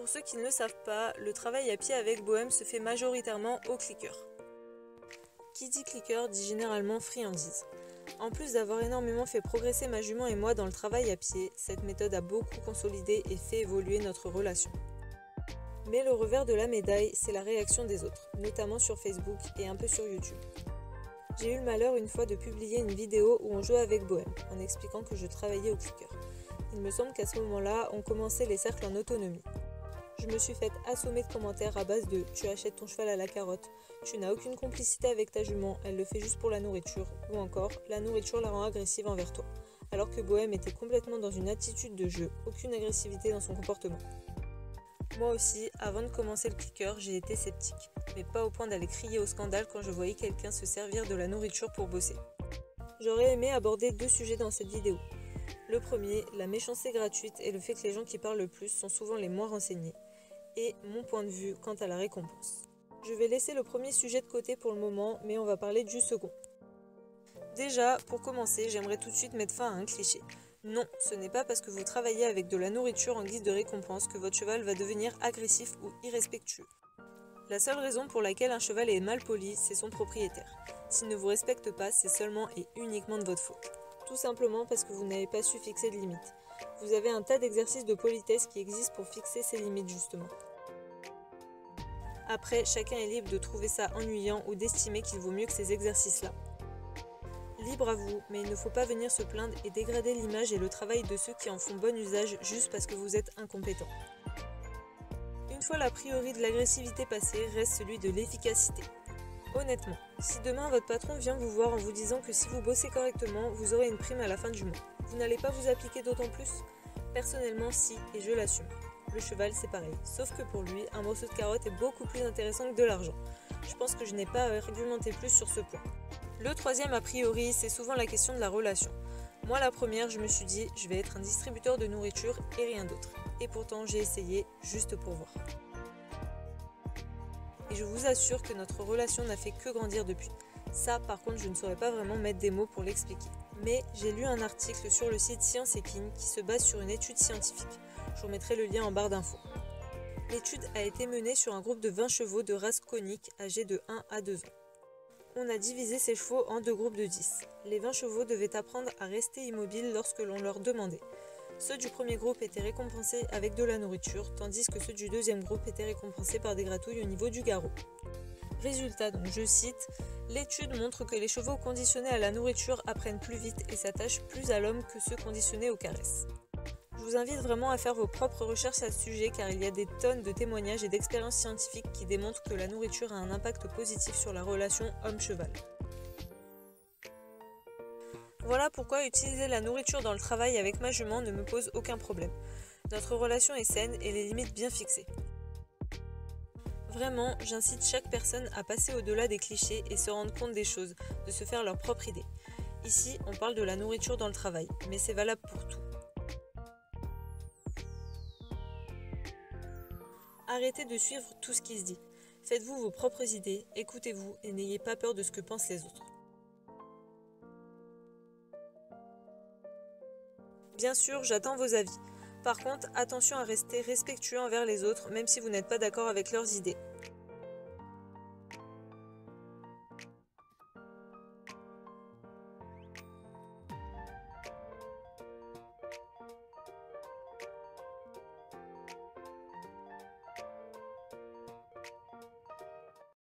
Pour ceux qui ne le savent pas, le travail à pied avec Bohème se fait majoritairement au clicker. Qui dit clicker dit généralement friandise. En plus d'avoir énormément fait progresser ma jument et moi dans le travail à pied, cette méthode a beaucoup consolidé et fait évoluer notre relation. Mais le revers de la médaille, c'est la réaction des autres, notamment sur Facebook et un peu sur YouTube. J'ai eu le malheur une fois de publier une vidéo où on jouait avec Bohème, en expliquant que je travaillais au clicker. Il me semble qu'à ce moment-là, on commençait les cercles en autonomie. Je me suis faite assommer de commentaires à base de « tu achètes ton cheval à la carotte »,« tu n'as aucune complicité avec ta jument, elle le fait juste pour la nourriture » ou encore « la nourriture la rend agressive envers toi », alors que Bohème était complètement dans une attitude de jeu, aucune agressivité dans son comportement. Moi aussi, avant de commencer le clicker, j'ai été sceptique, mais pas au point d'aller crier au scandale quand je voyais quelqu'un se servir de la nourriture pour bosser. J'aurais aimé aborder 2 sujets dans cette vidéo. Le premier, la méchanceté gratuite et le fait que les gens qui parlent le plus sont souvent les moins renseignés. Et mon point de vue quant à la récompense. Je vais laisser le premier sujet de côté pour le moment, mais on va parler du second. Déjà, pour commencer, j'aimerais tout de suite mettre fin à un cliché. Non, ce n'est pas parce que vous travaillez avec de la nourriture en guise de récompense que votre cheval va devenir agressif ou irrespectueux. La seule raison pour laquelle un cheval est mal poli, c'est son propriétaire. S'il ne vous respecte pas, c'est seulement et uniquement de votre faute. Tout simplement parce que vous n'avez pas su fixer de limites. Vous avez un tas d'exercices de politesse qui existent pour fixer ces limites justement. Après, chacun est libre de trouver ça ennuyant ou d'estimer qu'il vaut mieux que ces exercices-là. Libre à vous, mais il ne faut pas venir se plaindre et dégrader l'image et le travail de ceux qui en font bon usage juste parce que vous êtes incompétent. Une fois l'a priori de l'agressivité passée, reste celui de l'efficacité. Honnêtement, si demain votre patron vient vous voir en vous disant que si vous bossez correctement, vous aurez une prime à la fin du mois, vous n'allez pas vous appliquer d'autant plus? Personnellement, si, et je l'assume. Le cheval, c'est pareil, sauf que pour lui, un morceau de carotte est beaucoup plus intéressant que de l'argent. Je pense que je n'ai pas à argumenter plus sur ce point. Le troisième a priori, c'est souvent la question de la relation. Moi, la première, je me suis dit, je vais être un distributeur de nourriture et rien d'autre. Et pourtant, j'ai essayé, juste pour voir. Et je vous assure que notre relation n'a fait que grandir depuis. Ça, par contre, je ne saurais pas vraiment mettre des mots pour l'expliquer. Mais j'ai lu un article sur le site Science Equine qui se base sur une étude scientifique. Je vous mettrai le lien en barre d'infos. L'étude a été menée sur un groupe de 20 chevaux de race conique âgés de 1 à 2 ans. On a divisé ces chevaux en 2 groupes de 10. Les 20 chevaux devaient apprendre à rester immobiles lorsque l'on leur demandait. Ceux du premier groupe étaient récompensés avec de la nourriture, tandis que ceux du deuxième groupe étaient récompensés par des gratouilles au niveau du garrot. Résultat, donc je cite, « L'étude montre que les chevaux conditionnés à la nourriture apprennent plus vite et s'attachent plus à l'homme que ceux conditionnés aux caresses. » Je vous invite vraiment à faire vos propres recherches à ce sujet car il y a des tonnes de témoignages et d'expériences scientifiques qui démontrent que la nourriture a un impact positif sur la relation homme-cheval. Voilà pourquoi utiliser la nourriture dans le travail avec ma jument ne me pose aucun problème. Notre relation est saine et les limites bien fixées. Vraiment, j'incite chaque personne à passer au-delà des clichés et se rendre compte des choses, de se faire leur propre idée. Ici, on parle de la nourriture dans le travail, mais c'est valable pour tout. Arrêtez de suivre tout ce qui se dit. Faites-vous vos propres idées, écoutez-vous et n'ayez pas peur de ce que pensent les autres. Bien sûr, j'attends vos avis. Par contre, attention à rester respectueux envers les autres, même si vous n'êtes pas d'accord avec leurs idées.